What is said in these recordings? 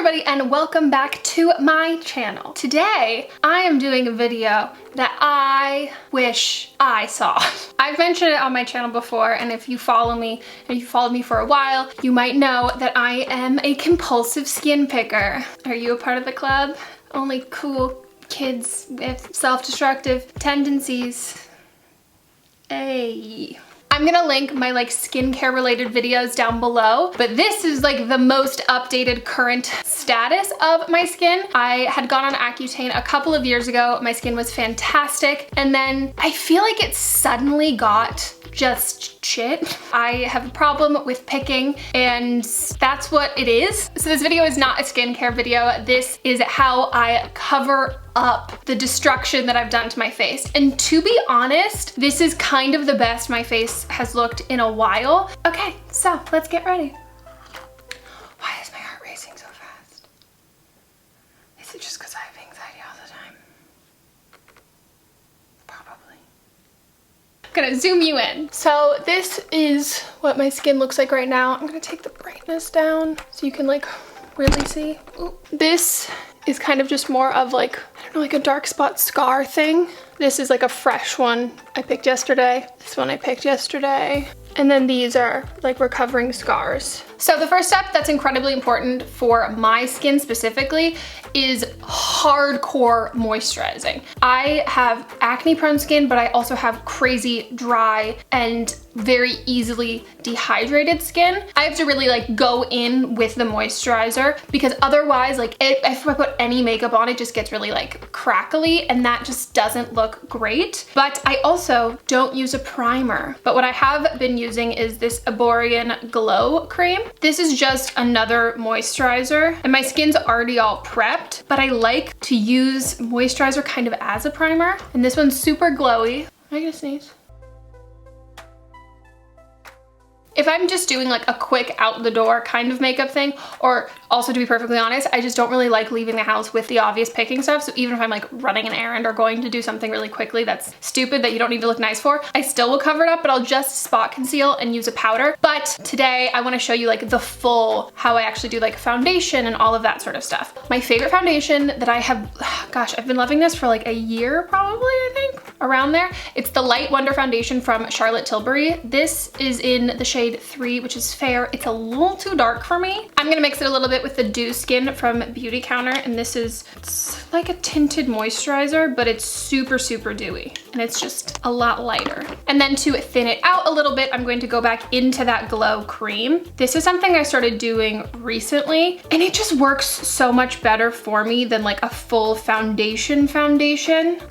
everybody and welcome back to my channel. Today I am doing a video that I wish I saw. I've mentioned it on my channel before, and if you follow me and you've followed me for a while, you might know that I am a compulsive skin picker. Are you a part of the club? Only cool kids with self-destructive tendencies. Hey. I'm gonna link my skincare related videos down below, but this is the most updated current status of my skin. I had gone on Accutane a couple of years ago. My skin was fantastic, and then I feel like it suddenly got just shit. I have a problem with picking, and that's what it is. So this video is not a skincare video. This is how I cover up the destruction that I've done to my face. And to be honest, this is kind of the best my face has looked in a while. Okay, so let's get ready. Why is my heart racing so fast? Is it just because I have anxiety all the time? Probably. I'm gonna zoom you in. So this is what my skin looks like right now. I'm gonna take the brightness down so you can really see. Ooh. This is kind of just more of I don't know, a dark spot scar thing. This is a fresh one I picked yesterday. This one I picked yesterday. And then these are recovering scars. So the first step that's incredibly important for my skin specifically is hardcore moisturizing. I have acne prone skin, but I also have crazy dry and very easily dehydrated skin. I have to really go in with the moisturizer, because otherwise if I put any makeup on, it just gets really crackly, and that just doesn't look great. But I also don't use a primer. But what I have been using is this Aborian Glow Cream. This is just another moisturizer, and my skin's already all prepped, but I like to use moisturizer kind of as a primer. And this one's super glowy. Am I gonna sneeze? If I'm just doing a quick out the door kind of makeup thing, or also to be perfectly honest, I just don't really like leaving the house with the obvious picking stuff. So even if I'm running an errand or going to do something really quickly that's stupid that you don't need to look nice for, I still will cover it up, but I'll just spot conceal and use a powder. But today I wanna show you the full, how I actually do foundation and all of that sort of stuff. My favorite foundation that I have, gosh, I've been loving this for a year probably, I think, around there. It's the Light Wonder Foundation from Charlotte Tilbury. This is in the shade 3, which is fair. It's a little too dark for me. I'm gonna mix it a little bit with the Dew Skin from Beauty Counter, and this is, it's like a tinted moisturizer, but it's super, super dewy, and it's just a lot lighter. And then to thin it out a little bit, I'm going to go back into that Glow Cream. This is something I started doing recently, and it just works so much better for me than a full foundation.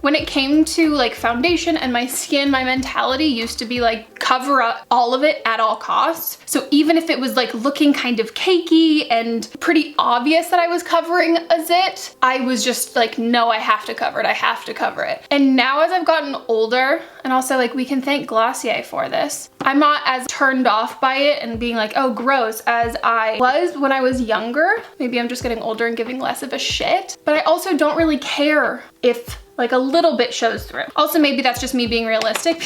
When it came to foundation and my skin, my mentality used to be cover up all of it at all costs. So even if it was looking kind of cakey and pretty obvious that I was covering a zit, I was just no, I have to cover it, I have to cover it. And now as I've gotten older, and also we can thank Glossier for this, I'm not as turned off by it and being oh gross as I was when I was younger. Maybe I'm just getting older and giving less of a shit, but I also don't really care if a little bit shows through. Also, maybe that's just me being realistic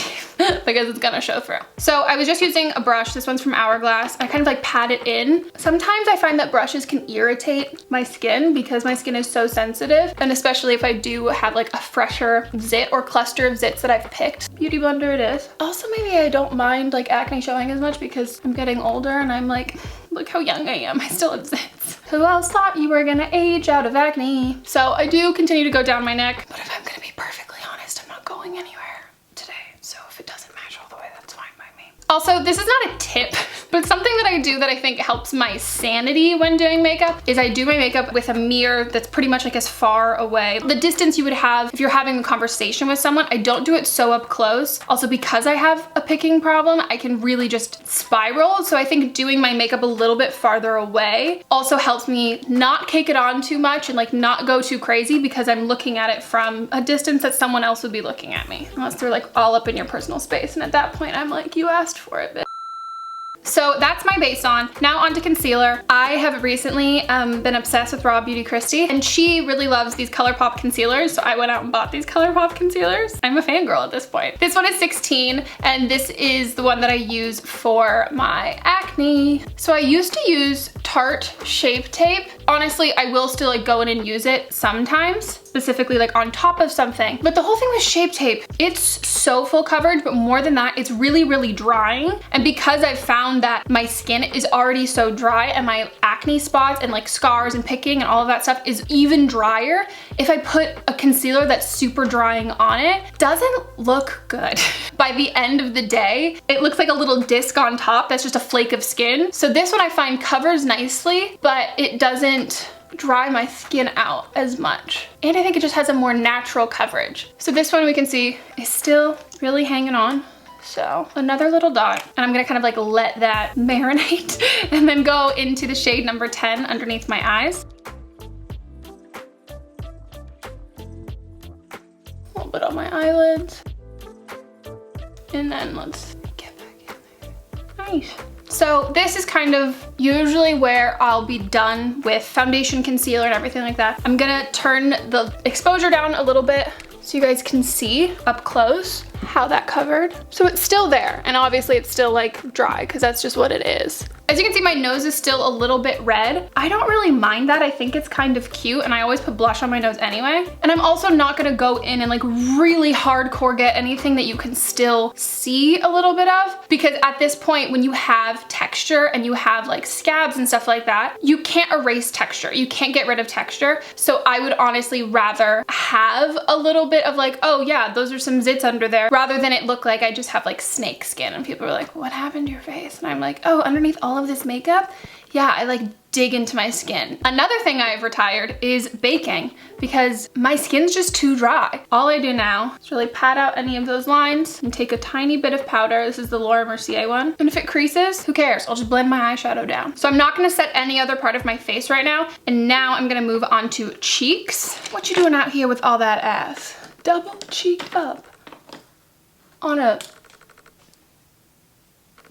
because it's gonna show through. So I was just using a brush. This one's from Hourglass. I kind of pat it in. Sometimes I find that brushes can irritate my skin because my skin is so sensitive, and especially if I do have a fresher zit or cluster of zits that I've picked. Beauty blender it is. Also, maybe I don't mind acne showing as much because I'm getting older and I'm look how young I am, I still have zits. Who else thought you were gonna age out of acne? So I do continue to go down my neck, but if I'm gonna be perfectly honest, I'm not going anywhere today. So if it doesn't match all the way, that's fine by me. Also, this is not a tip, but something that I do that I think helps my sanity when doing makeup is I do my makeup with a mirror that's pretty much as far away. The distance you would have if you're having a conversation with someone, I don't do it so up close. Also, because I have a picking problem, I can really just spiral. So I think doing my makeup a little bit farther away also helps me not cake it on too much and not go too crazy, because I'm looking at it from a distance that someone else would be looking at me. Unless they're all up in your personal space, and at that point I'm you asked for it, bitch. So that's my base on. Now onto concealer. I have recently been obsessed with Raw Beauty Christy, and she really loves these ColourPop concealers, so I went out and bought these ColourPop concealers. I'm a fangirl at this point. This one is 16, and this is the one that I use for my acne. So I used to use Tarte Shape Tape. Honestly, I will still like go in and use it sometimes, specifically like on top of something. But the whole thing with Shape Tape, it's so full coverage, but more than that, it's really, really drying. And because I've found that my skin is already so dry and my acne spots and like scars and picking and all of that stuff is even drier, if I put a concealer that's super drying on it, doesn't look good. By the end of the day, it looks like a little disc on top that's just a flake of skin. So this one I find covers nicely, but it doesn't dry my skin out as much. And I think it just has a more natural coverage. So this one we can see is still really hanging on. So another little dot, and I'm gonna kind of like let that marinate and then go into the shade number 10 underneath my eyes. A little bit on my eyelids. And then let's get back in there. Nice. So this is kind of usually where I'll be done with foundation, concealer, and everything like that. I'm gonna turn the exposure down a little bit so you guys can see up close how that covered. So it's still there, and obviously it's still like dry because that's just what it is. As you can see, my nose is still a little bit red. I don't really mind that. I think it's kind of cute, and I always put blush on my nose anyway. And I'm also not gonna go in and like really hardcore get anything that you can still see a little bit of, because at this point, when you have texture and you have like scabs and stuff like that, you can't erase texture. You can't get rid of texture. So I would honestly rather have a little bit of like, oh yeah, those are some zits under there, rather than it look like I just have like snake skin and people are like, what happened to your face? And I'm like, oh, underneath all of this makeup, yeah, I like dig into my skin. Another thing I've retired is baking because my skin's just too dry. All I do now is really pat out any of those lines and take a tiny bit of powder. This is the Laura Mercier one. And if it creases, who cares? I'll just blend my eyeshadow down. So I'm not gonna set any other part of my face right now. And now I'm gonna move on to cheeks. What you doing out here with all that ass? Double cheek up on a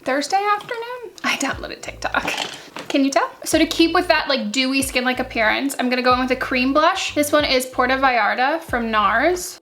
Thursday afternoon? I downloaded TikTok. Can you tell? So to keep with that like dewy skin-like appearance, I'm gonna go in with a cream blush. This one is Porta Vallarta from NARS.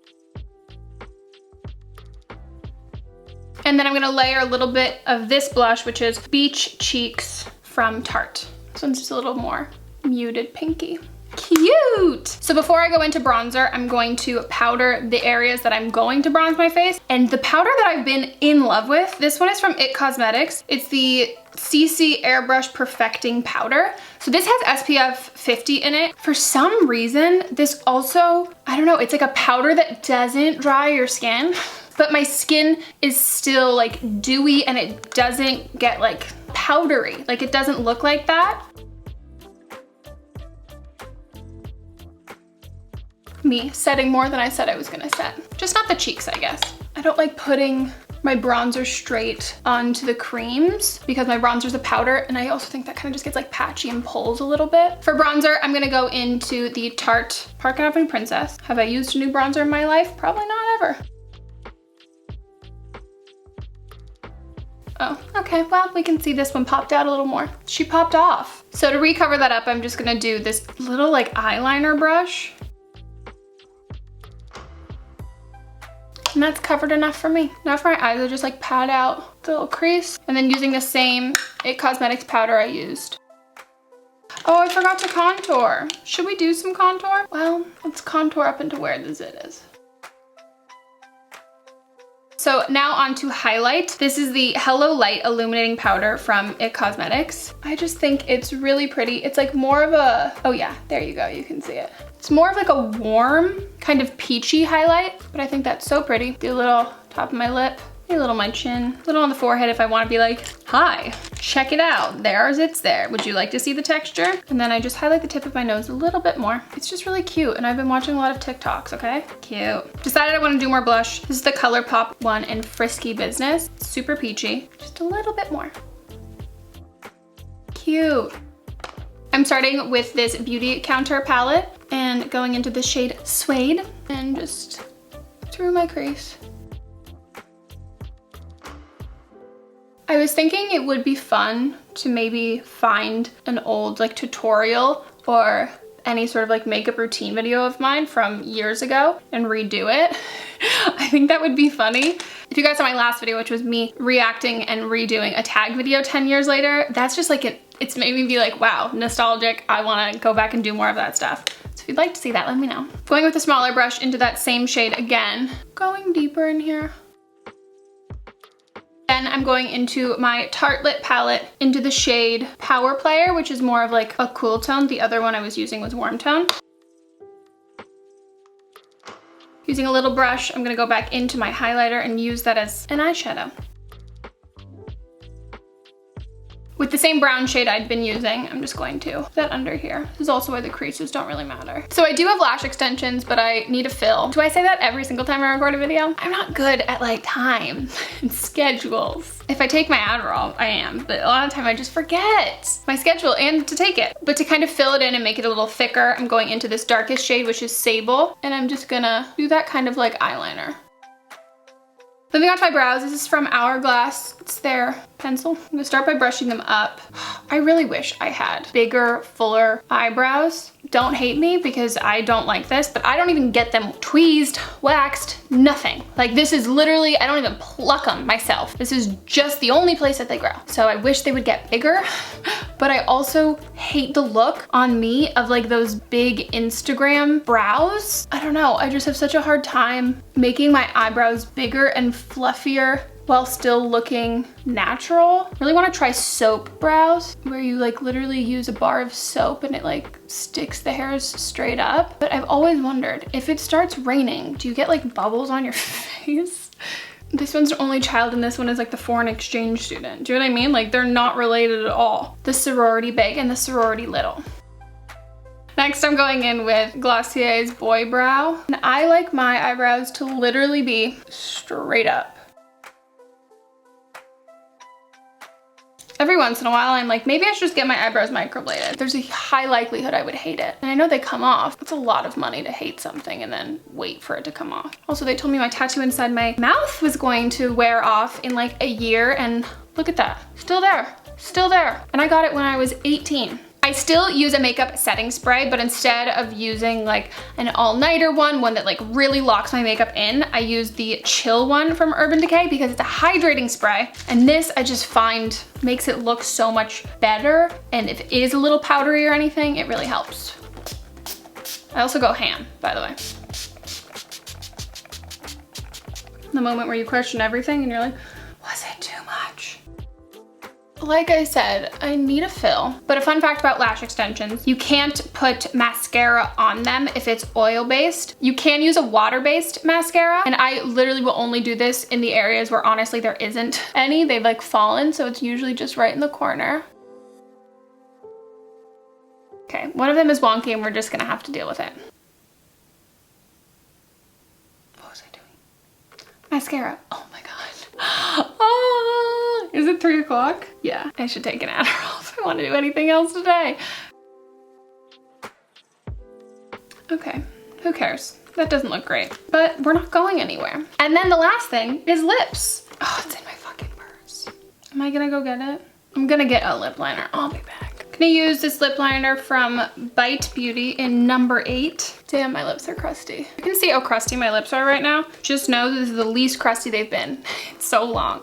And then I'm gonna layer a little bit of this blush, which is Beach Cheeks from Tarte. This one's just a little more muted pinky. Cute! So before I go into bronzer, I'm going to powder the areas that I'm going to bronze my face. And the powder that I've been in love with, this one is from IT Cosmetics. It's the CC Airbrush Perfecting Powder. So this has SPF 50 in it. For some reason, this also, I don't know, it's like a powder that doesn't dry your skin, but my skin is still like dewy and it doesn't get like powdery. Like it doesn't look like that. Me setting more than I said I was gonna set. Just not the cheeks, I guess. I don't like putting my bronzer straight onto the creams because my bronzer's a powder, and I also think that kind of just gets like patchy and pulls a little bit. For bronzer, I'm gonna go into the Tarte Park Avenue Princess. Have I used a new bronzer in my life? Probably not ever. Oh, okay, well, we can see this one popped out a little more. She popped off. So to recover that up, I'm just gonna do this little like eyeliner brush. And that's covered enough for me. Now for my eyes, I just like pat out the little crease, and then using the same IT Cosmetics powder I used. Oh, I forgot to contour. Should we do some contour? Well, let's contour up into where the zit is. So now on to highlight. This is the Hello Light Illuminating Powder from IT Cosmetics. I just think it's really pretty. It's like more of a, oh yeah, there you go, you can see it. It's more of like a warm, kind of peachy highlight, but I think that's so pretty. Do a little top of my lip, a little on my chin, a little on the forehead if I want to be like, hi, check it out. There's it's there. Would you like to see the texture? And then I just highlight the tip of my nose a little bit more. It's just really cute, and I've been watching a lot of TikToks, okay? Cute. Decided I want to do more blush. This is the ColourPop one in Frisky Business. It's super peachy. Just a little bit more. Cute. I'm starting with this Beauty Counter palette and going into the shade Suede and just through my crease. I was thinking it would be fun to maybe find an old like tutorial or any sort of like makeup routine video of mine from years ago and redo it. I think that would be funny. If you guys saw my last video, which was me reacting and redoing a tag video 10 years later, that's just like, it's made me be like, wow, nostalgic. I wanna go back and do more of that stuff. So if you'd like to see that, let me know. Going with a smaller brush into that same shade again, going deeper in here. Then I'm going into my Tartelette palette into the shade Power Player, which is more of like a cool tone. The other one I was using was warm tone. Using a little brush, I'm gonna go back into my highlighter and use that as an eyeshadow. With the same brown shade I'd been using, I'm just going to put that under here. This is also why the creases don't really matter. So I do have lash extensions, but I need a fill. Do I say that every single time I record a video? I'm not good at like time and schedules. If I take my Adderall, I am, but a lot of the time I just forget my schedule and to take it. But to kind of fill it in and make it a little thicker, I'm going into this darkest shade, which is Sable, and I'm just gonna do that kind of like eyeliner. Moving on to my brows, this is from Hourglass. It's their pencil. I'm gonna start by brushing them up. I really wish I had bigger, fuller eyebrows. Don't hate me because I don't like this, but I don't even get them tweezed, waxed, nothing. Like this is literally, I don't even pluck them myself. This is just the only place that they grow. So I wish they would get bigger, but I also hate the look on me of like those big Instagram brows. I don't know, I just have such a hard time making my eyebrows bigger and fluffier while still looking natural. Really want to try soap brows, where you like literally use a bar of soap and it like sticks the hairs straight up. But I've always wondered, if it starts raining, do you get like bubbles on your face? This one's the only child and this one is like the foreign exchange student. Do you know what I mean? Like they're not related at all. The sorority big and the sorority little. Next, I'm going in with Glossier's Boy Brow. And I like my eyebrows to literally be straight up. Every once in a while, I'm like, maybe I should just get my eyebrows microbladed. There's a high likelihood I would hate it. And I know they come off. It's a lot of money to hate something and then wait for it to come off. Also, they told me my tattoo inside my mouth was going to wear off in like a year, and look at that. Still there, still there. And I got it when I was 18. I still use a makeup setting spray, but instead of using like an all-nighter one that like really locks my makeup in, I use the chill one from Urban Decay because it's a hydrating spray. And this I just find makes it look so much better. And if it is a little powdery or anything, it really helps. I also go ham, by the way. The moment where you question everything and you're like, was it too much? Like I said, I need a fill. But a fun fact about lash extensions, you can't put mascara on them if it's oil-based. You can use a water-based mascara, and I literally will only do this in the areas where honestly there isn't any. They've like fallen, so it's usually just right in the corner. Okay, one of them is wonky and we're just gonna have to deal with it. What was I doing? Mascara, oh my God. Oh, is it 3 o'clock? Yeah, I should take an Adderall if I want to do anything else today. Okay, who cares? That doesn't look great, but we're not going anywhere. And then the last thing is lips. Oh, it's in my fucking purse. Am I gonna go get it? I'm gonna get a lip liner. I'll be back. I'm gonna use this lip liner from Bite Beauty in number 8. Damn, my lips are crusty. You can see how crusty my lips are right now. Just know this is the least crusty they've been. It's so long.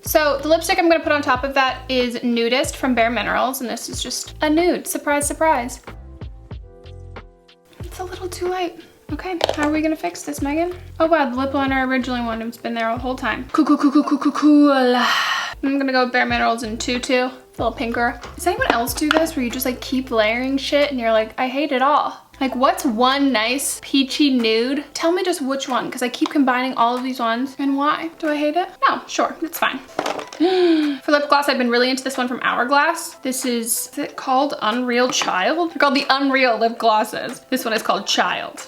So the lipstick I'm gonna put on top of that is Nudist from Bare Minerals, and this is just a nude. Surprise, surprise. It's a little too light. Okay, how are we gonna fix this, Megan? Oh wow, the lip liner I originally wanted has been there the whole time. Cool. I'm gonna go with Bare Minerals in Tutu. It's a little pinker. Does anyone else do this where you just like keep layering shit and you're like, I hate it all? Like what's one nice peachy nude? Tell me just which one, because I keep combining all of these ones. And why? Do I hate it? No, sure, it's fine. For lip gloss, I've been really into this one from Hourglass. This is it called Unreal Child? They're called the Unreal lip glosses. This one is called Child.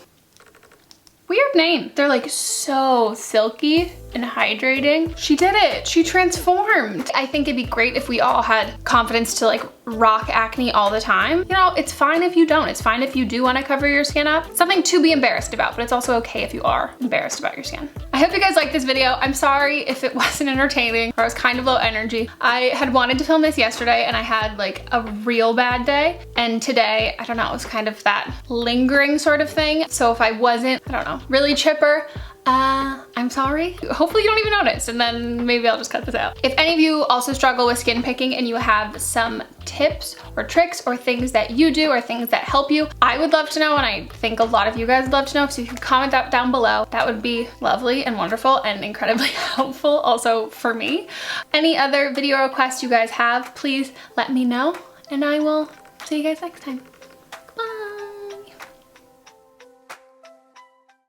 Weird name. They're like so silky and hydrating. She did it. She transformed. I think it'd be great if we all had confidence to like rock acne all the time. You know, it's fine if you don't. It's fine if you do want to cover your skin up. Something to be embarrassed about, but it's also okay if you are embarrassed about your skin. I hope you guys liked this video. I'm sorry if it wasn't entertaining or I was kind of low energy. I had wanted to film this yesterday and I had like a real bad day. And today, I don't know, it was kind of that lingering sort of thing. So if I wasn't, I don't know, really chipper, I'm sorry. Hopefully you don't even notice, and then maybe I'll just cut this out. If any of you also struggle with skin picking and you have some tips or tricks or things that you do or things that help you, I would love to know, and I think a lot of you guys would love to know, so you can comment that down below. That would be lovely and wonderful and incredibly helpful also for me. Any other video requests you guys have, please let me know, and I will see you guys next time.